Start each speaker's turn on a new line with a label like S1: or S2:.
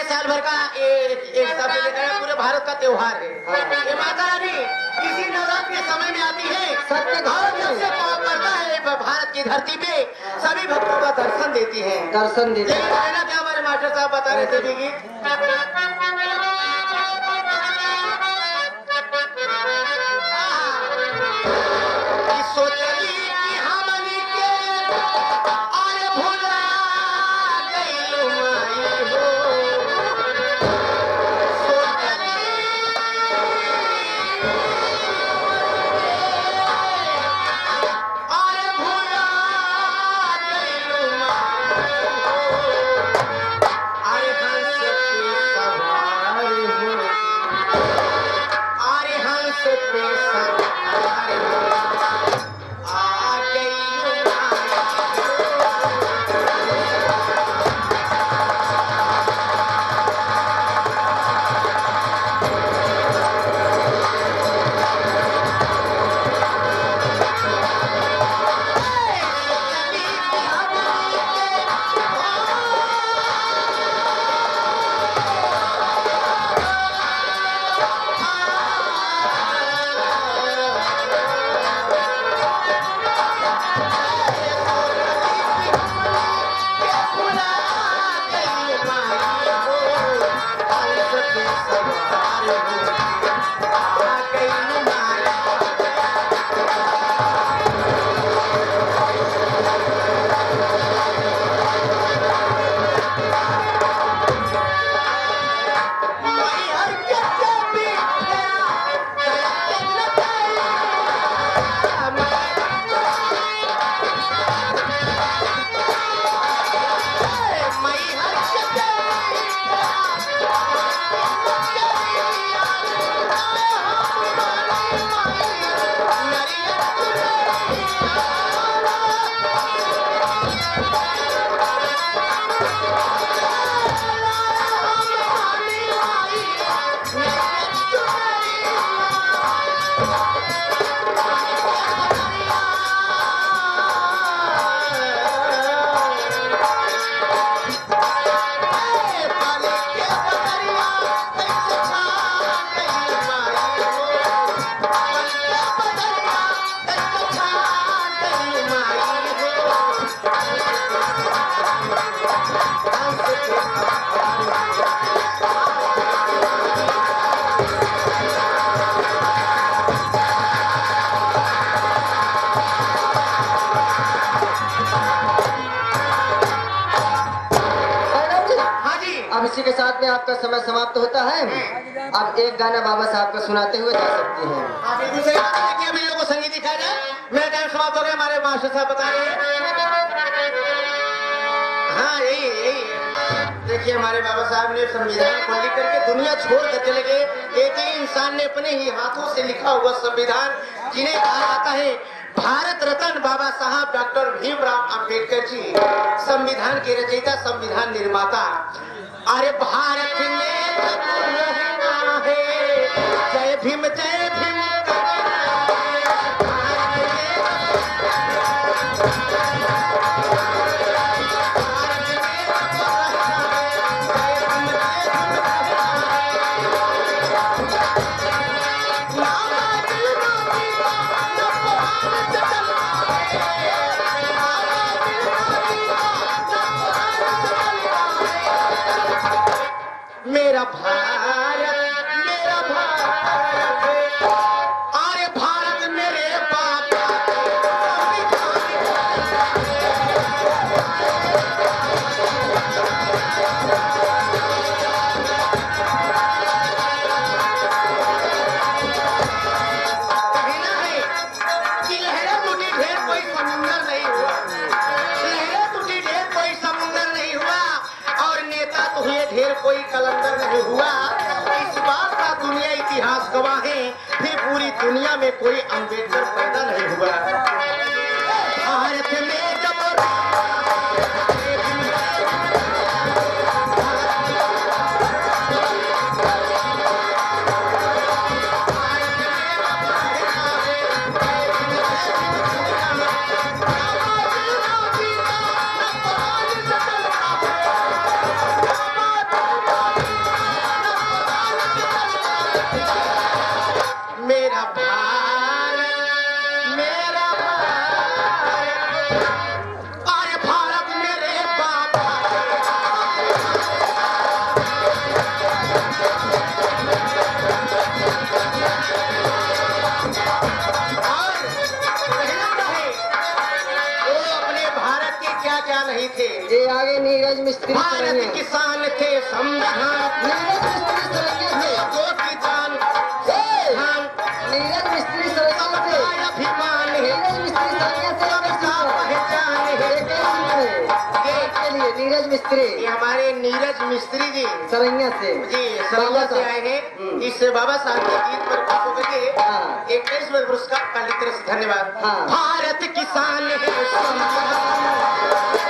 S1: ये साल भर का एक शब्द लेकर पूरे भारत का त्योहार है। ये माता रानी इसी नवरात्र के समय में आती है और जब से पाप करता है भारत की धरती पे सभी भक्तों का दर्शन देती है।
S2: दर्शन देती है
S1: ना क्या हमारे मास्टर साहब बता रहे थे भी
S2: इसी के साथ में आपका समय समाप्त होता है। अब एक गाना बाबा साहब का सुनाते हुए जा सकते हैं।
S1: बिल्कुल सही बात है कि हम इन लोगों को संगीत दिखाया जाए। मेरा टाइम समाप्त हो गया। हमारे मास्टर साहब बता रहे हैं। हाँ यही देखिए हमारे बाबा साहब ने संविधान को लिख करके दुनिया छोड़ कर चले गए। एक ही इंसान ने अपने ही हाथों से लिखा हुआ संविधान जिन्हें कहा जाता है भारत रत्न बाबा साहब डॉक्टर भीमराव अंबेडकर जी, संविधान के रचयिता, संविधान निर्माता। अरे भारत में रहना है, जय भीम जय भीम। मेरा भारत मेरा भारत, अरे भारत मेरे पापा कि लहरें टूटी ढेर कोई समुंदर नहीं हुआ, लहरें टूटी ढेर कोई समुंदर नहीं हुआ और नेता तो हुए ढेर कोई कलंदर नहीं हुआ। इस बात का दुनिया इतिहास गवाह है, फिर पूरी दुनिया में कोई अंबेडकर पैदा नहीं हुआ। भारत में जब
S2: ये आगे नीरज मिस्त्री
S1: भारत
S2: सरैया।
S1: किसान थे संविधान,
S2: नीरज मिस्त्री सरैया थे।
S1: लोगों की जान
S2: नीरज मिस्त्री सरैया थे।
S1: अभिमान है,
S2: नीरज मिस्त्री सरैया थे।
S1: सबका पहचान है।
S2: ये कैसे है? के लिए नीरज मिस्त्री
S1: ये हमारे नीरज मिस्त्री जी
S2: सरैया से।
S1: जी सरैया से आए हैं। इस बाबा साहब के गीत पर खुश होकर के
S2: हाँ।
S1: 21वें पुरस्कार का तरफ से धन्यवाद।
S2: हाँ।
S1: भारत किसान है संविधान,